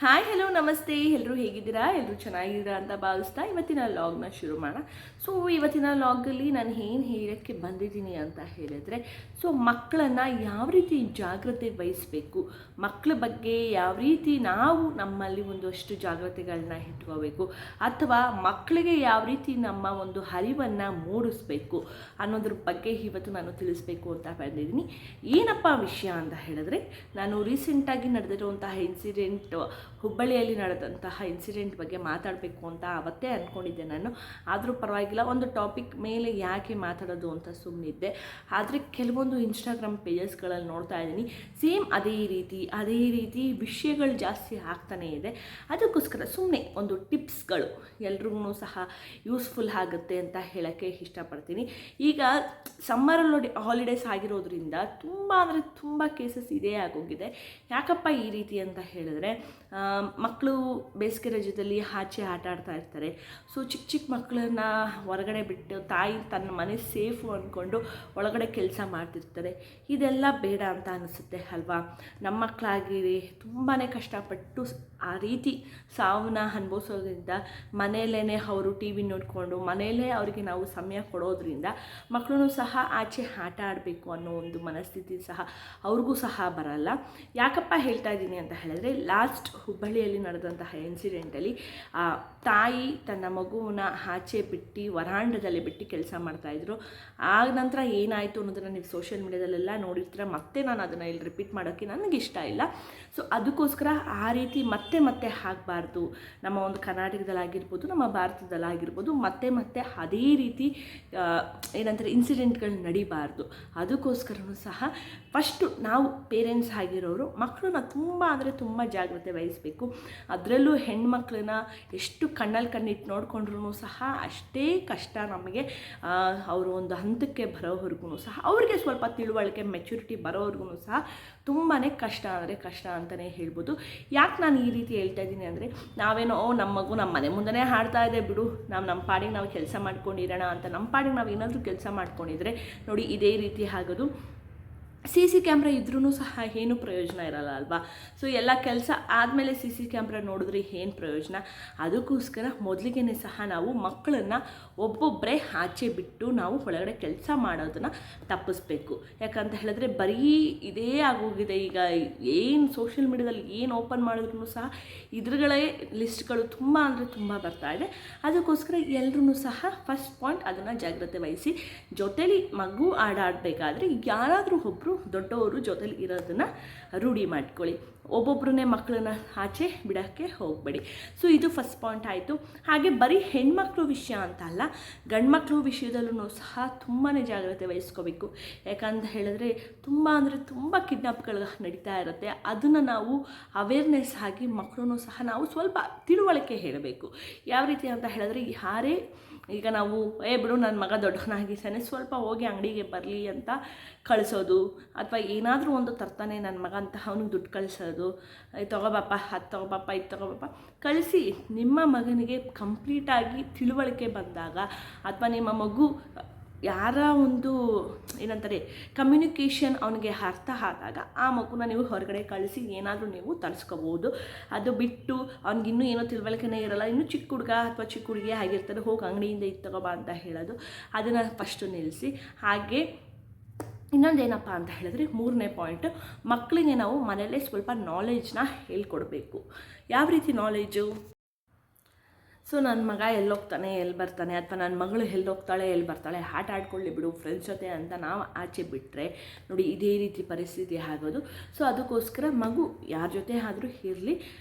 Hi hello ನಮಸ್ತೆ, ಎಲ್ಲರೂ ಹೇಗಿದ್ದೀರಾ? ಎಲ್ಲರೂ ಚೆನ್ನಾಗಿದ್ದೀರಾ ಅಂತ ಭಾವಿಸ್ತಾ ಇವತ್ತಿನ ಲಾಗ್ನ ಶುರು ಮಾಡೋಣ. ಸೊ ಇವತ್ತಿನ ಲಾಗಲ್ಲಿ ನಾನು ಏನು ಹೇಳೋಕ್ಕೆ ಬಂದಿದ್ದೀನಿ ಅಂತ ಹೇಳಿದ್ರೆ, ಸೊ ಮಕ್ಕಳನ್ನು ಯಾವ ರೀತಿ ಜಾಗ್ರತೆ ವಹಿಸಬೇಕು, ಮಕ್ಕಳ ಬಗ್ಗೆ ಯಾವ ರೀತಿ ನಾವು ನಮ್ಮಲ್ಲಿ ಒಂದಷ್ಟು ಜಾಗ್ರತೆಗಳನ್ನ ಇಟ್ಕೋಬೇಕು, ಅಥವಾ ಮಕ್ಕಳಿಗೆ ಯಾವ ರೀತಿ ನಮ್ಮ ಒಂದು ಅರಿವನ್ನು ಮೂಡಿಸ್ಬೇಕು ಅನ್ನೋದ್ರ ಬಗ್ಗೆ ಇವತ್ತು ನಾನು ತಿಳಿಸ್ಬೇಕು ಅಂತ ಬಂದಿದ್ದೀನಿ. ಏನಪ್ಪ ವಿಷಯ ಅಂತ ಹೇಳಿದ್ರೆ, ನಾನು ರೀಸೆಂಟಾಗಿ ನಡೆದಿರುವಂತಹ ಇನ್ಸಿಡೆಂಟ್, ಹುಬ್ಬಳ್ಳಿಯಲ್ಲಿ ನಡೆದಂತಹ ಇನ್ಸಿಡೆಂಟ್ ಬಗ್ಗೆ ಮಾತಾಡಬೇಕು ಅಂತ ಅವತ್ತೇ ಅಂದ್ಕೊಂಡಿದ್ದೆ ನಾನು. ಆದರೂ ಪರವಾಗಿಲ್ಲ, ಒಂದು ಟಾಪಿಕ್ ಮೇಲೆ ಯಾಕೆ ಮಾತಾಡೋದು ಅಂತ ಸುಮ್ಮನಿದ್ದೆ. ಆದರೆ ಕೆಲವೊಂದು ಇನ್ಸ್ಟಾಗ್ರಾಮ್ ಪೇಜಸ್ಗಳಲ್ಲಿ ನೋಡ್ತಾ ಇದ್ದೀನಿ, ಸೇಮ್ ಅದೇ ರೀತಿ ವಿಷಯಗಳು ಜಾಸ್ತಿ ಆಗ್ತಾನೇ ಇದೆ. ಅದಕ್ಕೋಸ್ಕರ ಸುಮ್ಮನೆ ಒಂದು ಟಿಪ್ಸ್ಗಳು ಎಲ್ರಿಗೂ ಸಹ ಯೂಸ್ಫುಲ್ ಆಗುತ್ತೆ ಅಂತ ಹೇಳೋಕ್ಕೆ ಇಷ್ಟಪಡ್ತೀನಿ. ಈಗ ಸಮ್ಮರಲ್ಲಿ ಹಾಲಿಡೇಸ್ ಆಗಿರೋದ್ರಿಂದ ತುಂಬ ಕೇಸಸ್ ಇದೇ ಆಗೋಗಿದೆ. ಯಾಕಪ್ಪ ಈ ರೀತಿ ಅಂತ ಹೇಳಿದ್ರೆ, ಮಕ್ಕಳು ಬೇಸಿಗೆ ರಜದಲ್ಲಿ ಆಚೆ ಆಟ ಆಡ್ತಾ ಇರ್ತಾರೆ. ಸೊ ಚಿಕ್ಕ ಮಕ್ಕಳನ್ನ ಹೊರಗಡೆ ಬಿಟ್ಟು ತಾಯಿ ತನ್ನ ಮನೆ ಸೇಫು ಅಂದ್ಕೊಂಡು ಒಳಗಡೆ ಕೆಲಸ ಮಾಡ್ತಿರ್ತಾರೆ. ಇದೆಲ್ಲ ಬೇಡ ಅಂತ ಅನಿಸುತ್ತೆ ಅಲ್ವಾ? ನಮ್ಮ ಮಕ್ಕಳಾಗಿರಿ ತುಂಬಾ ಕಷ್ಟಪಟ್ಟು ಆ ರೀತಿ ಸಾವನ್ನ ಅನುಭವಿಸೋದ್ರಿಂದ, ಮನೆಯಲ್ಲೇ ಅವರು ಟಿ ವಿ ನೋಡಿಕೊಂಡು ಮನೆಯಲ್ಲೇ ಅವರಿಗೆ ನಾವು ಸಮಯ ಕೊಡೋದ್ರಿಂದ ಮಕ್ಕಳು ಸಹ ಆಚೆ ಆಟ ಆಡಬೇಕು ಅನ್ನೋ ಒಂದು ಮನಸ್ಥಿತಿ ಸಹ ಅವ್ರಿಗೂ ಸಹ ಬರಲ್ಲ. ಯಾಕಪ್ಪ ಹೇಳ್ತಾ ಇದ್ದೀನಿ ಅಂತ ಹೇಳಿದ್ರೆ, ಲಾಸ್ಟ್ ಹುಬ್ಬಳ್ಳಿಯಲ್ಲಿ ನಡೆದಂತಹ ಇನ್ಸಿಡೆಂಟಲ್ಲಿ ತಾಯಿ ತನ್ನ ಮಗುವನ್ನ ಆಚೆ ಬಿಟ್ಟು ವರಾಂಡದಲ್ಲಿ ಬಿಟ್ಟು ಕೆಲಸ ಮಾಡ್ತಾಯಿದ್ರು. ಆಗ ನಂತರ ಏನಾಯಿತು ಅನ್ನೋದನ್ನು ನೀವು ಸೋಷಿಯಲ್ ಮೀಡಿಯಾದಲ್ಲೆಲ್ಲ ನೋಡಿರ್ತೀರ. ಮತ್ತೆ ನಾನು ಅದನ್ನು ಇಲ್ಲಿ ರಿಪೀಟ್ ಮಾಡೋಕ್ಕೆ ನನಗೆ ಇಷ್ಟ ಇಲ್ಲ. ಸೊ ಅದಕ್ಕೋಸ್ಕರ ಆ ರೀತಿ ಮತ್ತೆ ಆಗಬಾರ್ದು. ನಮ್ಮ ಒಂದು ಕರ್ನಾಟಕದಲ್ಲಾಗಿರ್ಬೋದು, ನಮ್ಮ ಭಾರತದಲ್ಲಾಗಿರ್ಬೋದು, ಮತ್ತೆ ಅದೇ ರೀತಿ ಏನಂತಾರೆ ಇನ್ಸಿಡೆಂಟ್ಗಳು ನಡಿಬಾರ್ದು. ಅದಕ್ಕೋಸ್ಕರನೂ ಸಹ ಫಸ್ಟು ನಾವು ಪೇರೆಂಟ್ಸ್ ಆಗಿರೋರು ಮಕ್ಕಳನ್ನ ತುಂಬ ಜಾಗ್ರತೆ ವಹಿಸಬೇಕು. ಅದರಲ್ಲೂ ಹೆಣ್ಮಕ್ಳನ್ನ ಎಷ್ಟು ಕಣ್ಣಲ್ಲಿ ಕಣ್ಣಿಟ್ಟು ನೋಡಿಕೊಂಡ್ರೂ ಸಹ ಅಷ್ಟೇ ಕಷ್ಟ ನಮಗೆ. ಅವರು ಒಂದು ಹಂತಕ್ಕೆ ಬರೋವರೆಗೂ ಸಹ, ಅವ್ರಿಗೆ ಸ್ವಲ್ಪ ತಿಳುವಳಿಕೆ ಮೆಚುರಿಟಿ ಬರೋವರೆಗೂ ಸಹ ತುಂಬಾ ಕಷ್ಟ ಅಂತಲೇ ಹೇಳ್ಬೋದು. ಯಾಕೆ ನಾನು ಈ ರೀತಿ ಹೇಳ್ತಾ ಇದ್ದೀನಿ ಅಂದರೆ, ನಾವೇನೋ ನಮ್ಮ ಮಗು ನಮ್ಮ ಮನೆ ಮುಂದೆ ಹಾಡ್ತಾ ಇದೆ ಬಿಡು, ನಮ್ಮ ಪಾಡಿಗೆ ನಾವು ಕೆಲಸ ಮಾಡ್ಕೊಂಡಿರೋಣ ಅಂತ ನಮ್ಮ ಪಾಡಿಗೆ ನಾವು ಏನಾದರೂ ಕೆಲಸ ಮಾಡ್ಕೊಂಡಿದ್ರೆ ನೋಡಿ ಇದೇ ರೀತಿ ಆಗೋದು. CC ಕ್ಯಾಮ್ರಾ ಇದ್ರೂ ಸಹ ಏನು ಪ್ರಯೋಜನ ಇರಲ್ಲ ಅಲ್ವಾ? ಸೊ ಎಲ್ಲ ಕೆಲಸ ಆದಮೇಲೆ CC ಕ್ಯಾಮ್ರಾ ನೋಡಿದ್ರೆ ಏನು ಪ್ರಯೋಜನ? ಅದಕ್ಕೋಸ್ಕರ ಮೊದಲಿಗೆ ಸಹ ನಾವು ಮಕ್ಕಳನ್ನು ಒಬ್ಬೊಬ್ಬರೇ ಆಚೆ ಬಿಟ್ಟು ನಾವು ಒಳಗಡೆ ಕೆಲಸ ಮಾಡೋದನ್ನು ತಪ್ಪಿಸ್ಬೇಕು. ಯಾಕಂತ ಹೇಳಿದ್ರೆ ಬರೀ ಇದೇ ಆಗೋಗಿದೆ. ಈಗ ಏನು ಸೋಷಿಯಲ್ ಮೀಡಿಯಾದಲ್ಲಿ ಏನು ಓಪನ್ ಮಾಡಿದ್ರೂ ಸಹ ಇದ್ರಗಳೇ ಲಿಸ್ಟ್ಗಳು ತುಂಬ ಬರ್ತಾ ಇದೆ. ಅದಕ್ಕೋಸ್ಕರ ಎಲ್ಲರೂ ಸಹ ಫಸ್ಟ್ ಪಾಯಿಂಟ್ ಅದನ್ನು ಜಾಗ್ರತೆ ವಹಿಸಿ, ಜೊತೇಲಿ ಮಗು ಆಡಬೇಕಾದ್ರೆ ಯಾರಾದರೂ ಒಬ್ಬರು ದೊಡ್ಡವರು ಜೊತೆಲಿ ಇರೋದನ್ನು ರೂಢಿ ಮಾಡ್ಕೊಳ್ಳಿ. ಒಬ್ಬೊಬ್ಬರನ್ನೇ ಮಕ್ಕಳನ್ನ ಆಚೆ ಬಿಡೋಕ್ಕೆ ಹೋಗಬೇಡಿ. ಸೊ ಇದು ಫಸ್ಟ್ ಪಾಯಿಂಟ್ ಆಯಿತು. ಹಾಗೆ ಬರೀ ಹೆಣ್ಮಕ್ಳು ವಿಷಯ ಅಂತ ಅಲ್ಲ, ಗಂಡ್ಮಕ್ಳು ವಿಷಯದಲ್ಲೂ ಸಹ ತುಂಬಾ ಜಾಗ್ರತೆ ವಹಿಸ್ಕೋಬೇಕು. ಯಾಕಂತ ಹೇಳಿದ್ರೆ ತುಂಬ ಕಿಡ್ನಾಪ್ಗಳು ನಡೀತಾ ಇರುತ್ತೆ. ಅದನ್ನು ನಾವು ಅವೇರ್ನೆಸ್ ಆಗಿ ಮಕ್ಕಳನ್ನು ಸಹ ನಾವು ಸ್ವಲ್ಪ ತಿಳುವಳಿಕೆ ಹೇಳಬೇಕು. ಯಾವ ರೀತಿ ಅಂತ ಹೇಳಿದ್ರೆ, ಯಾರೇ ಈಗ ನಾವು ಬಿಡು ನನ್ನ ಮಗ ದೊಡ್ಡವನಾಗಿದ್ದಾನೆ, ಸ್ವಲ್ಪ ಹೋಗಿ ಅಂಗಡಿಗೆ ಬರಲಿ ಅಂತ ಕಳಿಸೋದು, ಅಥವಾ ಏನಾದರೂ ಒಂದು ತರ್ತಾನೆ ನನ್ನ ಮಗ ಅಂತ ಅವನಿಗೆ ದುಡ್ಡು ಕಳಿಸೋದು, ತೊಗೋಬಪ್ಪ ಅದು ತೊಗೋಬಪ್ಪ ಇದು ತೊಗೋಬಪ್ಪ ಕಳಿಸಿ. ನಿಮ್ಮ ಮಗನಿಗೆ ಕಂಪ್ಲೀಟಾಗಿ ತಿಳುವಳಿಕೆ ಬಂದಾಗ, ಅಥವಾ ನಿಮ್ಮ ಮಗು ಯಾರ ಒಂದು ಏನಂತಾರೆ ಕಮ್ಯುನಿಕೇಷನ್ ಅವನಿಗೆ ಅರ್ಥ ಆದಾಗ ಆ ಮಗುನ ನೀವು ಹೊರಗಡೆ ಕಳಿಸಿ ಏನಾದರೂ ನೀವು ತರಿಸ್ಕೋಬೋದು. ಅದು ಬಿಟ್ಟು ಅವ್ನಿಗಿನ್ನೂ ಏನೋ ತಿಳುವಳಿಕೆನೇ ಇರಲ್ಲ, ಇನ್ನೂ ಚಿಕ್ಕ ಹುಡುಗ ಅಥವಾ ಚಿಕ್ಕ ಹುಡುಗಿ ಆಗಿರ್ತಾರೆ, ಹೋಗಿ ಅಂಗಡಿಯಿಂದ ಇದು ತಗೋಬಾ ಅಂತ ಹೇಳೋದು, ಅದನ್ನು ಫಸ್ಟು ನಿಲ್ಲಿಸಿ. ಹಾಗೆ ಇನ್ನೊಂದೇನಪ್ಪ ಅಂತ ಹೇಳಿದ್ರೆ, ಮೂರನೇ ಪಾಯಿಂಟು, ಮಕ್ಕಳಿಗೆ ನಾವು ಮನೆಯಲ್ಲೇ ಸ್ವಲ್ಪ ನಾಲೆಜ್ನ ಹೇಳ್ಕೊಡ್ಬೇಕು. ಯಾವ ರೀತಿ ನಾಲೆಜು? ಸೊ ನನ್ನ ಮಗ ಎಲ್ಲೋಗ್ತಾನೆ ಎಲ್ಲಿ ಬರ್ತಾನೆ, ಅಥವಾ ನನ್ನ ಮಗಳು ಎಲ್ಲೋಗ್ತಾಳೆ ಎಲ್ಲಿ ಬರ್ತಾಳೆ, ಆಟ ಆಡ್ಕೊಳ್ಳಿ ಬಿಡು ಫ್ರೆಂಡ್ಸ್ ಜೊತೆ ಅಂತ ನಾವು ಆಚೆ ಬಿಟ್ಟರೆ ನೋಡಿ ಇದೇ ರೀತಿ ಪರಿಸ್ಥಿತಿ ಆಗೋದು. ಸೊ ಅದಕ್ಕೋಸ್ಕರ ಮಗು ಯಾರ ಜೊತೆ ಆದರೂ ಇರಲಿ,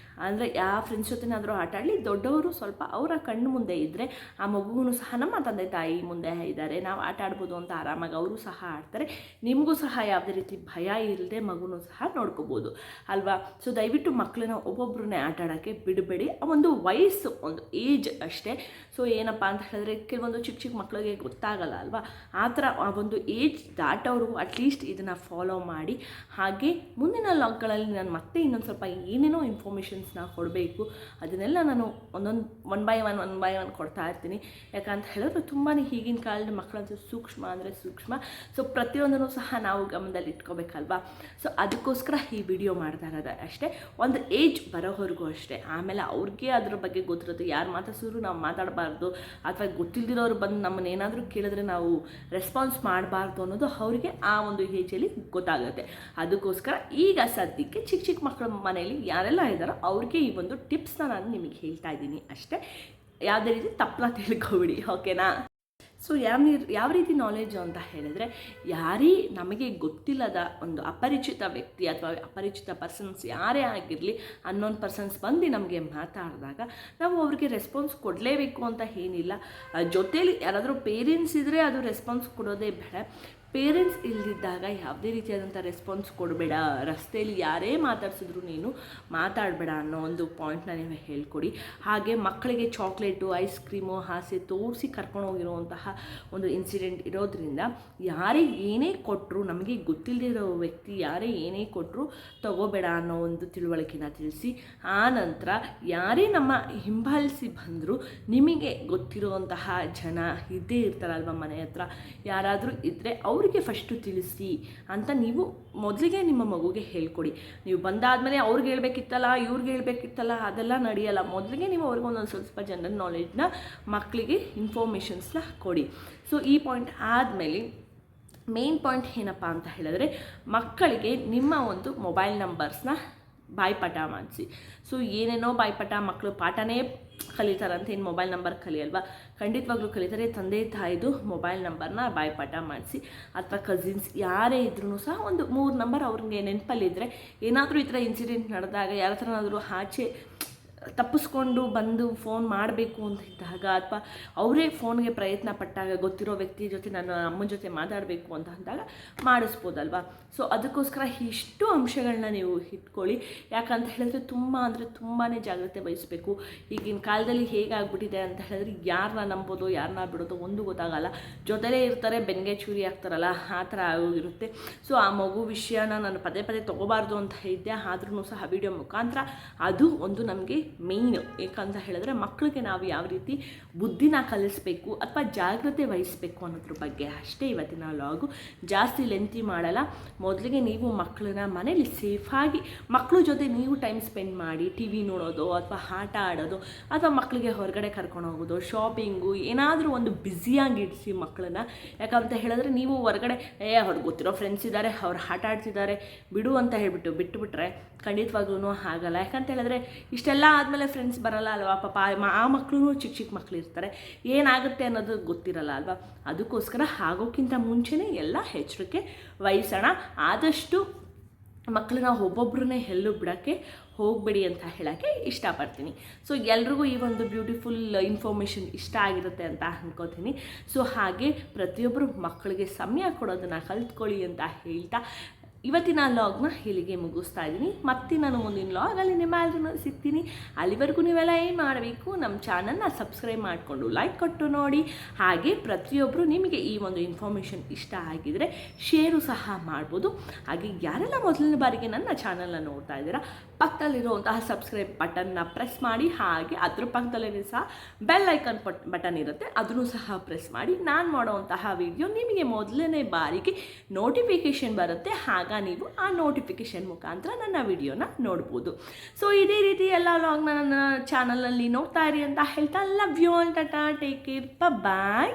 ಅಂದರೆ ಯಾವ ಫ್ರೆಂಡ್ಸ್ ಜೊತೆನಾದರೂ ಆಟ ಆಡಲಿ, ದೊಡ್ಡವರು ಸ್ವಲ್ಪ ಅವರ ಕಣ್ಣು ಮುಂದೆ ಇದ್ದರೆ ಆ ಮಗುಗೂ ಸಹ ನಮ್ಮ ತಂದೆ ತಾಯಿ ಮುಂದೆ ಇದ್ದಾರೆ, ನಾವು ಆಟ ಆಡ್ಬೋದು ಅಂತ ಆರಾಮಾಗಿ ಅವರು ಸಹ ಆಡ್ತಾರೆ. ನಿಮಗೂ ಸಹ ಯಾವುದೇ ರೀತಿ ಭಯ ಇಲ್ಲದೆ ಮಗುನೂ ಸಹ ನೋಡ್ಕೋಬೋದು ಅಲ್ವಾ? ಸೊ ದಯವಿಟ್ಟು ಮಕ್ಕಳನ್ನ ಒಬ್ಬೊಬ್ಬರನ್ನೇ ಆಟ ಆಡೋಕ್ಕೆ ಬಿಡಬೇಡಿ. ಒಂದು ವಯಸ್ಸು, ಒಂದು ಏಜ್ ಏಜ್ ಅಷ್ಟೇ. ಸೊ ಏನಪ್ಪ ಅಂತ ಹೇಳಿದ್ರೆ ಕೆಲವೊಂದು ಚಿಕ್ಕ ಚಿಕ್ಕ ಮಕ್ಕಳಿಗೆ ಗೊತ್ತಾಗಲ್ಲ ಅಲ್ವಾ, ಆ ಥರ ಆ ಒಂದು ಏಜ್ ದಾಟೋರು ಅಟ್ಲೀಸ್ಟ್ ಇದನ್ನು ಫಾಲೋ ಮಾಡಿ. ಹಾಗೆ ಮುಂದಿನ ಲಾಗ್ಗಳಲ್ಲಿ ನಾನು ಮತ್ತೆ ಇನ್ನೊಂದು ಸ್ವಲ್ಪ ಏನೇನೋ ಇನ್ಫಾರ್ಮೇಷನ್ಸ್ನ ಕೊಡಬೇಕು, ಅದನ್ನೆಲ್ಲ ನಾನು ಒಂದೊಂದು ಒನ್ ಬೈ ಒನ್ ಕೊಡ್ತಾ ಇರ್ತೀನಿ. ಯಾಕಂತ ಹೇಳಿದ್ರೆ ತುಂಬಾ ಈಗಿನ ಕಾಲದ ಮಕ್ಕಳಂತೂ ಸೂಕ್ಷ್ಮ ಅಂದರೆ ಸೂಕ್ಷ್ಮ. ಸೊ ಪ್ರತಿಯೊಂದನ್ನು ಸಹ ನಾವು ಗಮನದಲ್ಲಿ ಇಟ್ಕೋಬೇಕಲ್ವಾ. ಸೊ ಅದಕ್ಕೋಸ್ಕರ ಈ ವಿಡಿಯೋ ಮಾಡ್ತಾ ಇರೋದು ಅಷ್ಟೇ. ಒಂದು ಏಜ್ ಬರೋವರೆಗೂ ಅಷ್ಟೇ. ಆಮೇಲೆ ಅವ್ರಿಗೆ ಅದ್ರ ಬಗ್ಗೆ ಗೊತ್ತಿರುತ್ತೆ. ಯಾರು ಮಾತಾಡ್ಸಿದ್ರು ನಾವು ಮಾತಾಡಬಾರ್ದು, ಅಥವಾ ಗೊತ್ತಿಲ್ದಿರೋರು ಬಂದು ನಮ್ಮನ್ನು ಏನಾದರೂ ಕೇಳಿದ್ರೆ ನಾವು ರೆಸ್ಪಾನ್ಸ್ ಮಾಡಬಾರ್ದು ಅನ್ನೋದು ಅವರಿಗೆ ಆ ಒಂದು ಏಜಲ್ಲಿ ಗೊತ್ತಾಗುತ್ತೆ. ಅದಕ್ಕೋಸ್ಕರ ಈಗ ಸದ್ಯಕ್ಕೆ ಚಿಕ್ಕ ಚಿಕ್ಕ ಮಕ್ಕಳ ಮನೆಯಲ್ಲಿ ಯಾರೆಲ್ಲ ಇದ್ದಾರೋ ಅವ್ರಿಗೆ ಈ ಒಂದು ಟಿಪ್ಸ್ನ ನಾನು ನಿಮಗೆ ಹೇಳ್ತಾ ಇದ್ದೀನಿ ಅಷ್ಟೇ. ಯಾವುದೇ ರೀತಿ ತಪ್ಪಲ ತಿಳ್ಕೊಬಿಡಿ, ಓಕೆನಾ. ಸೊ ಯಾವ ರೀತಿ ನಾಲೆಜು ಅಂತ ಹೇಳಿದ್ರೆ, ಯಾರೇ ನಮಗೆ ಗೊತ್ತಿಲ್ಲದ ಒಂದು ಅಪರಿಚಿತ ವ್ಯಕ್ತಿ ಅಥವಾ ಅಪರಿಚಿತ ಪರ್ಸನ್ಸ್ ಯಾರೇ ಆಗಿರಲಿ, ಅನ್ನೋನ್ ಪರ್ಸನ್ಸ್ ಬಂದು ನಮಗೆ ಮಾತಾಡಿದಾಗ ನಾವು ಅವ್ರಿಗೆ ರೆಸ್ಪಾನ್ಸ್ ಕೊಡಲೇಬೇಕು ಅಂತ ಏನಿಲ್ಲ. ಜೊತೇಲಿ ಯಾರಾದರೂ ಪೇರೆಂಟ್ಸ್ ಇದ್ದರೆ ಅದು ರೆಸ್ಪಾನ್ಸ್ ಕೊಡೋದೇ ಬೇಡ. ಪೇರೆಂಟ್ಸ್ ಇಲ್ಲದಿದ್ದಾಗ ಯಾವುದೇ ರೀತಿಯಾದಂಥ ರೆಸ್ಪಾನ್ಸ್ ಕೊಡಬೇಡ. ರಸ್ತೆಯಲ್ಲಿ ಯಾರೇ ಮಾತಾಡ್ಸಿದ್ರು ನೀನು ಮಾತಾಡಬೇಡ ಅನ್ನೋ ಒಂದು ಪಾಯಿಂಟ್ನ ನೀವು ಹೇಳ್ಕೊಡಿ. ಹಾಗೆ ಮಕ್ಕಳಿಗೆ ಚಾಕ್ಲೇಟು, ಐಸ್ ಕ್ರೀಮು ಆಸೆ ತೋರಿಸಿ ಕರ್ಕೊಂಡೋಗಿರುವಂತಹ ಒಂದು ಇನ್ಸಿಡೆಂಟ್ ಇರೋದ್ರಿಂದ ಯಾರೇ ಏನೇ ಕೊಟ್ಟರು, ನಮಗೆ ಗೊತ್ತಿಲ್ಲದಿರೋ ವ್ಯಕ್ತಿ ಯಾರೇ ಏನೇ ಕೊಟ್ಟರು ತಗೋಬೇಡ ಅನ್ನೋ ಒಂದು ತಿಳುವಳಿಕೆನ ತಿಳಿಸಿ. ಆ ನಂತರ ಯಾರೇ ನಮ್ಮ ಹಿಂಬಾಲಿಸಿ ಬಂದರೂ ನಿಮಗೆ ಗೊತ್ತಿರುವಂತಹ ಜನ ಇದ್ದೇ ಇರ್ತಾರಲ್ವ ಮನೆ ಹತ್ರ, ಯಾರಾದರೂ ಇದ್ದರೆ ಅವರಿಗೆ ಫಸ್ಟು ತಿಳಿಸಿ ಅಂತ ನೀವು ಮೊದಲಿಗೆ ನಿಮ್ಮ ಮಗುಗೆ ಹೇಳ್ಕೊಡಿ. ನೀವು ಬಂದಾದಮೇಲೆ ಅವ್ರಿಗೆ ಹೇಳ್ಬೇಕಿತ್ತಲ್ಲ, ಇವ್ರಿಗೆ ಹೇಳ್ಬೇಕಿತ್ತಲ್ಲ, ಅದೆಲ್ಲ ನಡೆಯಲ್ಲ. ಮೊದಲಿಗೆ ನೀವು ಅವ್ರಿಗೆ ಒಂದೊಂದು ಸ್ವಲ್ಪ ಜನರಲ್ ನಾಲೆಡ್ಜ್ನ ಮಕ್ಕಳಿಗೆ ಇನ್ಫಾರ್ಮೇಷನ್ಸ್ನ ಕೊಡಿ. ಸೊ ಈ ಪಾಯಿಂಟ್ ಆದಮೇಲೆ ಮೇನ್ ಪಾಯಿಂಟ್ ಏನಪ್ಪ ಅಂತ ಹೇಳಿದ್ರೆ, ಮಕ್ಕಳಿಗೆ ನಿಮ್ಮ ಒಂದು ಮೊಬೈಲ್ ನಂಬರ್ಸ್ನ ಬಾಯ್ಪಾಠ ಮಾಡಿಸಿ. ಸೊ ಏನೇನೋ ಬಾಯ್ಪಾಠ, ಮಕ್ಕಳು ಪಾಠನೇ ಕಲಿತಾರಂತೆ, ಇನ್ನು ಮೊಬೈಲ್ ನಂಬರ್ ಕಲಿಯಲ್ವಾ? ಖಂಡಿತವಾಗ್ಲೂ ಕಲಿತಾರೆ. ತಂದೆ ತಾಯಿದು ಮೊಬೈಲ್ ನಂಬರ್ನ ಬಾಯ್ಪಾಠ ಮಾಡಿಸಿ. ಅಥವಾ ಕಸಿನ್ಸ್ ಯಾರೇ ಇದ್ರೂ ಸಹ ಒಂದು 3 ನಂಬರ್ ಅವ್ರಿಗೆ ನೆನಪಲ್ಲಿದ್ದರೆ, ಏನಾದರೂ ಈ ಥರ ಇನ್ಸಿಡೆಂಟ್ ನಡೆದಾಗ ಯಾರ ಥರನಾದರೂ ಆಚೆ ತಪ್ಪಿಸ್ಕೊಂಡು ಬಂದು ಫೋನ್ ಮಾಡಬೇಕು ಅಂತ ಇದ್ದಾಗ, ಅಥವಾ ಅವರೇ ಫೋನ್ಗೆ ಪ್ರಯತ್ನ ಪಟ್ಟಾಗ ಗೊತ್ತಿರೋ ವ್ಯಕ್ತಿ ಜೊತೆ ನನ್ನ ಅಮ್ಮನ ಜೊತೆ ಮಾತಾಡಬೇಕು ಅಂತ ಅಂದಾಗ ಮಾಡಿಸ್ಬೋದಲ್ವಾ. ಸೊ ಅದಕ್ಕೋಸ್ಕರ ಇಷ್ಟು ಅಂಶಗಳನ್ನ ನೀವು ಇಟ್ಕೊಳ್ಳಿ. ಯಾಕಂತ ಹೇಳಿದ್ರೆ ತುಂಬಾ ಜಾಗ್ರತೆ ವಹಿಸಬೇಕು. ಈಗಿನ ಕಾಲದಲ್ಲಿ ಹೇಗಾಗ್ಬಿಟ್ಟಿದೆ ಅಂತ ಹೇಳಿದ್ರೆ, ಯಾರನ್ನ ನಂಬೋದು ಯಾರನ್ನ ಬಿಡೋದು ಒಂದು ಗೊತ್ತಾಗಲ್ಲ. ಜೊತೆಲೇ ಇರ್ತಾರೆ, ಬೆನ್ಗೆ ಚೂರಿ ಆಗ್ತಾರಲ್ಲ, ಆ ಥರ ಆಗೋಗಿರುತ್ತೆ. ಸೊ ಆ ಮಗು ವಿಷಯನ ನಾನು ಪದೇ ತೊಗೋಬಾರ್ದು ಅಂತ ಇದ್ದೆ, ಆದ್ರೂ ಸಹ ವಿಡಿಯೋ ಮುಖಾಂತರ ಅದು ಒಂದು ನಮಗೆ ಮೇಯ್ನ್. ಏಕಂತ ಹೇಳಿದ್ರೆ ಮಕ್ಕಳಿಗೆ ನಾವು ಯಾವ ರೀತಿ ಬುದ್ಧಿನ ಕಲಿಸ್ಬೇಕು ಅಥವಾ ಜಾಗ್ರತೆ ವಹಿಸಬೇಕು ಅನ್ನೋದ್ರ ಬಗ್ಗೆ ಅಷ್ಟೇ ಇವತ್ತಿನ ಲಾಗು. ಜಾಸ್ತಿ ಲೆಂತಿ ಮಾಡಲ್ಲ. ಮೊದಲಿಗೆ ನೀವು ಮಕ್ಕಳನ್ನ ಮನೇಲಿ ಸೇಫಾಗಿ ಮಕ್ಕಳ ಜೊತೆ ನೀವು ಟೈಮ್ ಸ್ಪೆಂಡ್ ಮಾಡಿ, ಟಿ ವಿ ನೋಡೋದು ಅಥವಾ ಆಟ ಆಡೋದು, ಅಥವಾ ಮಕ್ಕಳಿಗೆ ಹೊರಗಡೆ ಕರ್ಕೊಂಡು ಹೋಗೋದು, ಶಾಪಿಂಗು, ಏನಾದರೂ ಒಂದು ಬ್ಯುಸಿಯಾಗಿ ಇಡಿಸಿ ಮಕ್ಕಳನ್ನ. ಯಾಕಂತ ಹೇಳಿದ್ರೆ ನೀವು ಹೊರಗಡೆ ಅವ್ರಿಗೆ ಗೊತ್ತಿರೋ ಫ್ರೆಂಡ್ಸ್ ಇದ್ದಾರೆ, ಅವ್ರು ಆಟ ಆಡ್ತಿದ್ದಾರೆ ಬಿಡು ಅಂತ ಹೇಳ್ಬಿಟ್ಟು ಬಿಟ್ಟುಬಿಟ್ರೆ ಖಂಡಿತವಾಗ್ಲೂ ಆಗಲ್ಲ. ಯಾಕಂತ ಹೇಳಿದ್ರೆ ಇಷ್ಟೆಲ್ಲ ಆದಮೇಲೆ ಫ್ರೆಂಡ್ಸ್ ಬರಲ್ಲ ಅಲ್ವಾ ಪಾಪ. ಆ ಮಕ್ಕಳು ಚಿಕ್ಕ ಮಕ್ಕಳು ಇರ್ತಾರೆ, ಏನಾಗುತ್ತೆ ಅನ್ನೋದು ಗೊತ್ತಿರಲ್ಲ ಅಲ್ವಾ. ಅದಕ್ಕೋಸ್ಕರ ಆಗೋಕ್ಕಿಂತ ಮುಂಚೆನೇ ಎಲ್ಲ ಎಚ್ಚರಿಕೆ ವಹಿಸೋಣ. ಆದಷ್ಟು ಮಕ್ಕಳನ್ನ ಒಬ್ಬೊಬ್ಬರನ್ನೇ ಎಲ್ಲೂ ಬಿಡೋಕ್ಕೆ ಹೋಗಬೇಡಿ ಅಂತ ಹೇಳೋಕ್ಕೆ ಇಷ್ಟಪಡ್ತೀನಿ. ಸೊ ಎಲ್ರಿಗೂ ಈ ಒಂದು ಬ್ಯೂಟಿಫುಲ್ ಇನ್ಫಾರ್ಮೇಷನ್ ಇಷ್ಟ ಆಗಿರುತ್ತೆ ಅಂತ ಅಂದ್ಕೋತೀನಿ. ಸೊ ಹಾಗೆ ಪ್ರತಿಯೊಬ್ಬರು ಮಕ್ಕಳಿಗೆ ಸಮಯ ಕೊಡೋದನ್ನು ಕಲ್ತ್ಕೊಳ್ಳಿ ಅಂತ ಹೇಳ್ತಾ ಇವತ್ತಿನ ಲಾಗ್ನ ಇಲ್ಲಿಗೆ ಮುಗಿಸ್ತಾ ಇದ್ದೀನಿ. ಮತ್ತೆ ನಾನು ಮುಂದಿನ ಲಾಗಲ್ಲಿ ನಿಮ್ಮೆಲ್ಲರೂ ಸಿಗ್ತೀನಿ. ಅಲ್ಲಿವರೆಗೂ ನೀವೆಲ್ಲ ಏನು ಮಾಡಬೇಕು, ನಮ್ಮ ಚಾನಲ್ನ ಸಬ್ಸ್ಕ್ರೈಬ್ ಮಾಡಿಕೊಂಡು ಲೈಕ್ ಕೊಟ್ಟು ನೋಡಿ. ಹಾಗೆ ಪ್ರತಿಯೊಬ್ಬರು ನಿಮಗೆ ಈ ಒಂದು ಇನ್ಫಾರ್ಮೇಷನ್ ಇಷ್ಟ ಆಗಿದರೆ ಶೇರು ಸಹ ಮಾಡ್ಬೋದು. ಹಾಗೆ ಯಾರೆಲ್ಲ ಮೊದಲನೇ ಬಾರಿಗೆ ನನ್ನ ಚಾನಲ್ನ ನೋಡ್ತಾ ಇದ್ದೀರಾ, ಪಕ್ಕದಲ್ಲಿರುವಂತಹ ಸಬ್ಸ್ಕ್ರೈಬ್ ಬಟನ್ನ ಪ್ರೆಸ್ ಮಾಡಿ. ಹಾಗೆ ಅದ್ರ ಪಕ್ಕದಲ್ಲೇ ಸಹ ಬೆಲ್ ಐಕಾನ್ ಬಟನ್ ಇರುತ್ತೆ, ಅದನ್ನು ಸಹ ಪ್ರೆಸ್ ಮಾಡಿ. ನಾನು ಮಾಡುವಂತಹ ವಿಡಿಯೋ ನಿಮಗೆ ಮೊದಲನೇ ಬಾರಿಗೆ ನೋಟಿಫಿಕೇಷನ್ ಬರುತ್ತೆ. ಆಗ ನೀವು ಆ ನೋಟಿಫಿಕೇಷನ್ ಮುಖಾಂತರ ನನ್ನ ವಿಡಿಯೋನ ನೋಡ್ಬೋದು. ಸೊ ಇದೇ ರೀತಿ ಎಲ್ಲ ಲಾಗ್ನ ನನ್ನ ಚಾನಲಲ್ಲಿ ನೋಡ್ತಾ ಇರಿ ಅಂತ ಹೇಳ್ತಾ, love you all, tata, take care, bye.